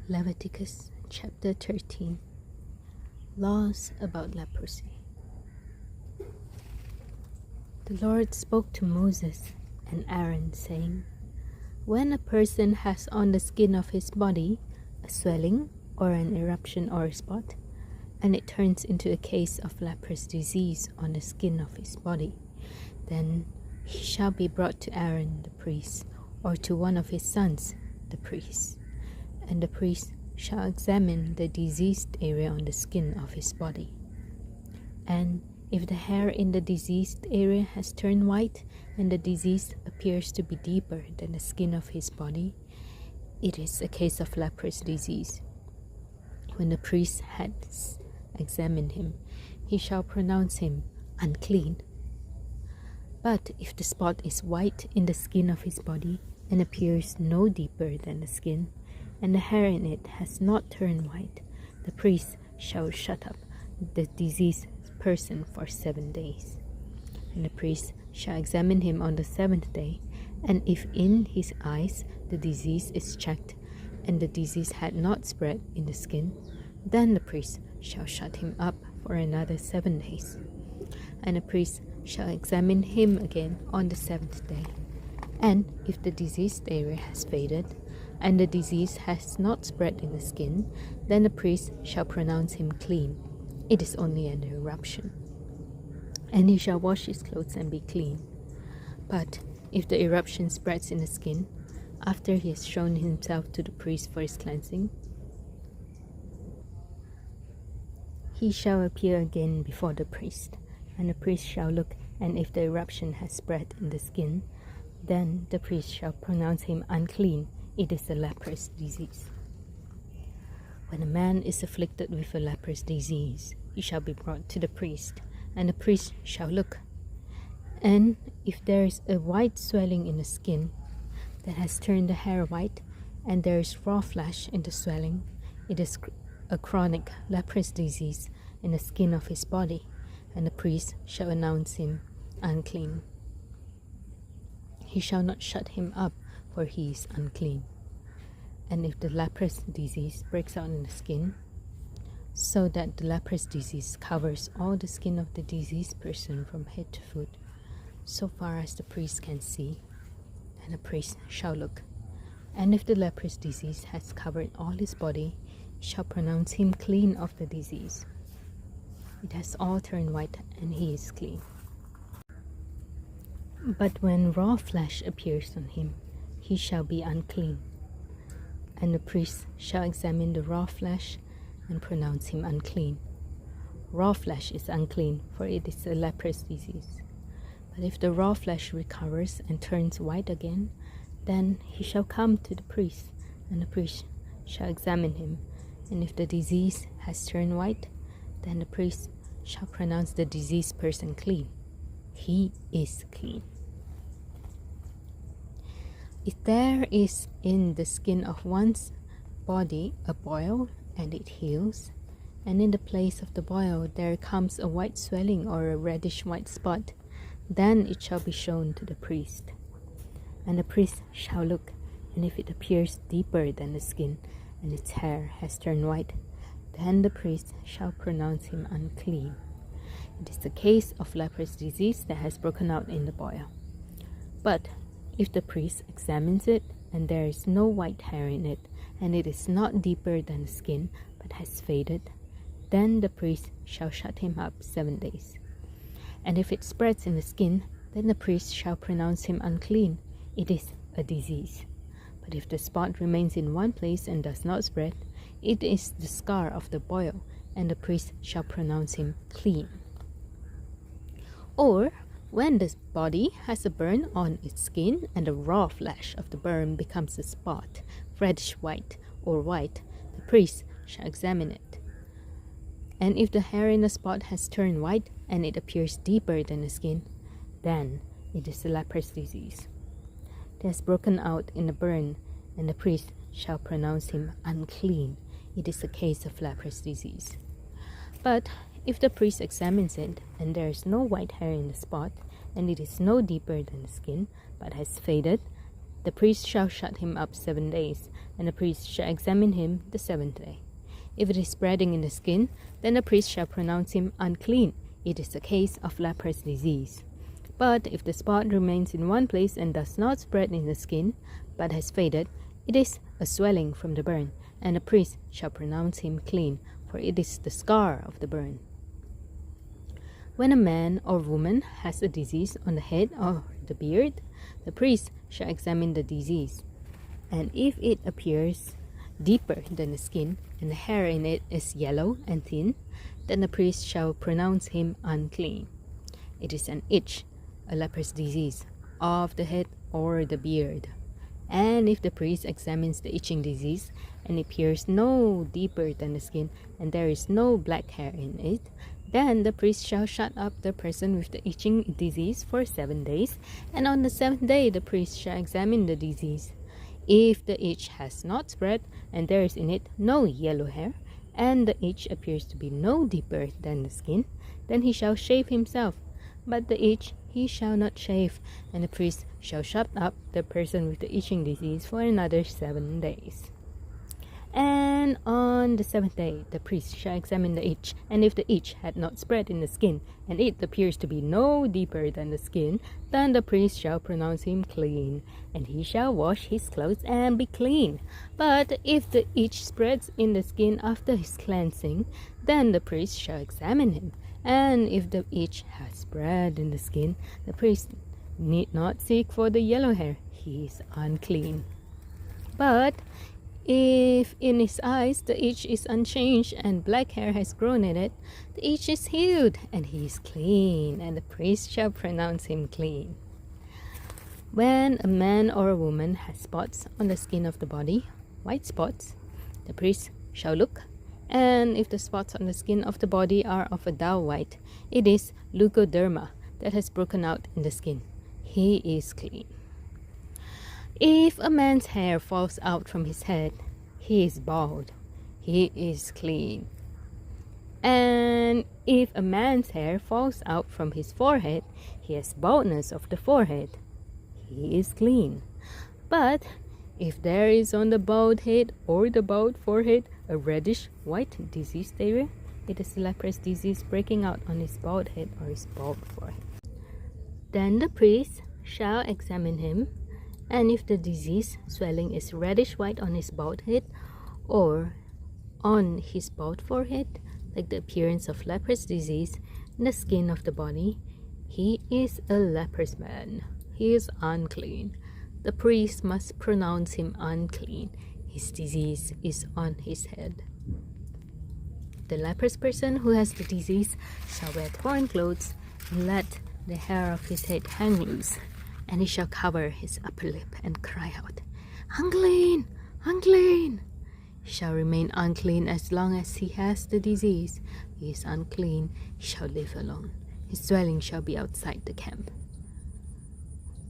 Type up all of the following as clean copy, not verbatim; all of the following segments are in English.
Leviticus chapter 13. Laws about leprosy. The Lord spoke to Moses and Aaron, saying, "When a person has on the skin of his body a swelling or an eruption or a spot, and it turns into a case of leprous disease on the skin of his body, then he shall be brought to Aaron the priest, or to one of his sons the priests. And the priest shall examine the diseased area on the skin of his body. And if the hair in the diseased area has turned white, and the disease appears to be deeper than the skin of his body, it is a case of leprous disease. When the priest has examined him, he shall pronounce him unclean. But if the spot is white in the skin of his body, and appears no deeper than the skin, and the hair in it has not turned white, the priest shall shut up the diseased person for 7 days. And the priest shall examine him on the 7th day, and if in his eyes the disease is checked, and the disease had not spread in the skin, then the priest shall shut him up for another 7 days. And the priest shall examine him again on the 7th day. And if the diseased area has faded, and the disease has not spread in the skin, then the priest shall pronounce him clean. It is only an eruption. And he shall wash his clothes and be clean. But if the eruption spreads in the skin, after he has shown himself to the priest for his cleansing, he shall appear again before the priest. And the priest shall look, and if the eruption has spread in the skin, then the priest shall pronounce him unclean. It is a leprous disease. When a man is afflicted with a leprous disease, he shall be brought to the priest, and the priest shall look. And if there is a white swelling in the skin that has turned the hair white, and there is raw flesh in the swelling, it is a chronic leprous disease in the skin of his body, and the priest shall announce him unclean. He shall not shut him up, for he is unclean. And if the leprous disease breaks out in the skin, so that the leprous disease covers all the skin of the diseased person from head to foot, so far as the priest can see, then the priest shall look. And if the leprous disease has covered all his body, he shall pronounce him clean of the disease. It has all turned white, and he is clean. But when raw flesh appears on him, he shall be unclean. And the priest shall examine the raw flesh and pronounce him unclean. Raw flesh is unclean, for it is a leprous disease. But if the raw flesh recovers and turns white again, then he shall come to the priest, and the priest shall examine him. And if the disease has turned white, then the priest shall pronounce the diseased person clean. He is clean. If there is in the skin of one's body a boil, and it heals, and in the place of the boil there comes a white swelling or a reddish white spot, then it shall be shown to the priest. And the priest shall look, and if it appears deeper than the skin, and its hair has turned white, then the priest shall pronounce him unclean. It is the case of leprous disease that has broken out in the boil. But if the priest examines it, and there is no white hair in it, and it is not deeper than the skin, but has faded, then the priest shall shut him up 7 days. And if it spreads in the skin, then the priest shall pronounce him unclean. It is a disease. But if the spot remains in one place and does not spread, it is the scar of the boil, and the priest shall pronounce him clean. Or when the body has a burn on its skin, and the raw flesh of the burn becomes a spot, reddish white or white, the priest shall examine it. And if the hair in the spot has turned white, and it appears deeper than the skin, then it is a leprous disease. It has broken out in the burn, and the priest shall pronounce him unclean. It is a case of leprous disease. But if the priest examines it, and there is no white hair in the spot, and it is no deeper than the skin, but has faded, the priest shall shut him up 7 days. and the priest shall examine him the 7th day. If it is spreading in the skin, then the priest shall pronounce him unclean. It is a case of leprous disease. But if the spot remains in one place and does not spread in the skin, but has faded, it is a swelling from the burn, and the priest shall pronounce him clean, for it is the scar of the burn. When a man or woman has a disease on the head or the beard, the priest shall examine the disease. And if it appears deeper than the skin, and the hair in it is yellow and thin, then the priest shall pronounce him unclean. It is an itch, a leprous disease, of the head or the beard. And if the priest examines the itching disease, and it appears no deeper than the skin, and there is no black hair in it, then the priest shall shut up the person with the itching disease for 7 days, and on the 7th day the priest shall examine the disease. If the itch has not spread, and there is in it no yellow hair, and the itch appears to be no deeper than the skin, then he shall shave himself. But the itch he shall not shave, and the priest shall shut up the person with the itching disease for another 7 days. And on the 7th day the priest shall examine the itch, and if the itch had not spread in the skin, and it appears to be no deeper than the skin, then the priest shall pronounce him clean, and he shall wash his clothes and be clean. But if the itch spreads in the skin after his cleansing, then the priest shall examine him, and if the itch has spread in the skin, the priest need not seek for the yellow hair, he is unclean. But if in his eyes the itch is unchanged and black hair has grown in it, the itch is healed, and he is clean, and the priest shall pronounce him clean. When a man or a woman has spots on the skin of the body, white spots, the priest shall look, and if the spots on the skin of the body are of a dull white, it is leukoderma that has broken out in the skin. He is clean. If a man's hair falls out from his head, he is bald. He is clean. And if a man's hair falls out from his forehead, he has baldness of the forehead. He is clean. But if there is on the bald head or the bald forehead a reddish white diseased area, it is leprous disease breaking out on his bald head or his bald forehead. Then the priest shall examine him, and if the disease swelling is reddish white on his bald head or on his bald forehead, like the appearance of leprous disease in the skin of the body, he is a leprous man. He is unclean. The priest must pronounce him unclean. His disease is on his head. The leprous person who has the disease shall wear torn clothes and let the hair of his head hang loose, and he shall cover his upper lip and cry out, "Unclean! Unclean!" He shall remain unclean as long as he has the disease. He is unclean. He shall live alone. His dwelling shall be outside the camp.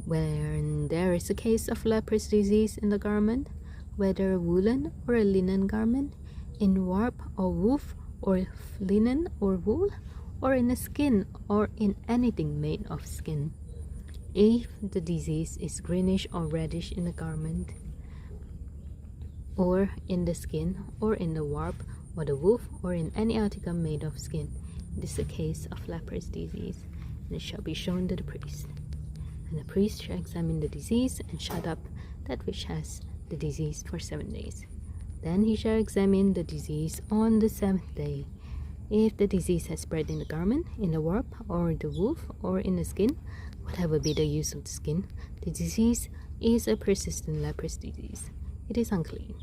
When there is a case of leprous disease in the garment, whether a woolen or a linen garment, in warp or woof, or linen or wool, or in a skin, or in anything made of skin, if the disease is greenish or reddish in the garment, or in the skin, or in the warp, or the woof, or in any article made of skin, it is a case of leprous disease, and it shall be shown to the priest. And the priest shall examine the disease and shut up that which has the disease for 7 days. Then he shall examine the disease on the 7th day. If the disease has spread in the garment, in the warp, or the woof, or in the skin, whatever be the use of the skin, the disease is a persistent leprous disease. It is unclean.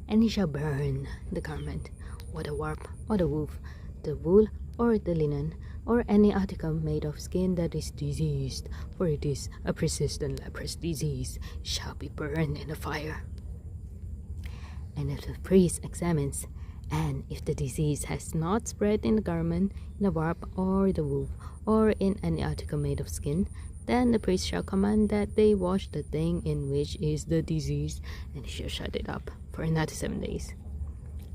And he shall burn the garment, or the warp, or the woof, the wool, or the linen, or any article made of skin that is diseased, for it is a persistent leprous disease, shall be burned in the fire. And if the priest examines, and if the disease has not spread in the garment, in the warp, or the woof, or in any article made of skin, then the priest shall command that they wash the thing in which is the disease, and he shall shut it up for another 7 days.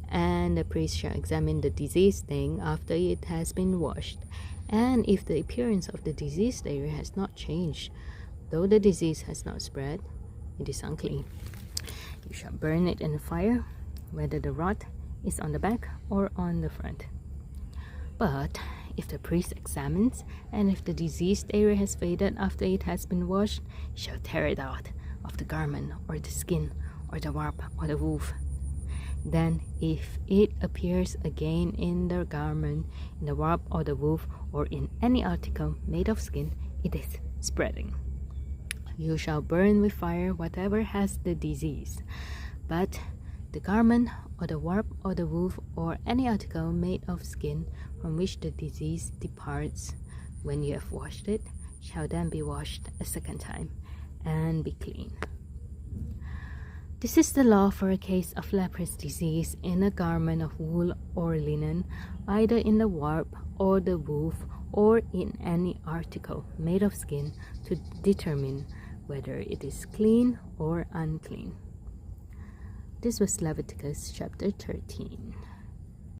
And the priest shall examine the diseased thing after it has been washed, and if the appearance of the diseased area has not changed, though the disease has not spread, it is unclean. You shall burn it in the fire, whether the rot is on the back or on the front. But if the priest examines, and if the diseased area has faded after it has been washed, he shall tear it out of the garment, or the skin, or the warp, or the woof. Then, if it appears again in the garment, in the warp, or the woof, or in any article made of skin, it is spreading. You shall burn with fire whatever has the disease. But the garment, or the warp, or the woof, or any article made of skin from which the disease departs, when you have washed it, shall then be washed a second time, and be clean. This is the law for a case of leprous disease in a garment of wool or linen, either in the warp or the woof, or in any article made of skin, to determine whether it is clean or unclean. This was Leviticus chapter 13.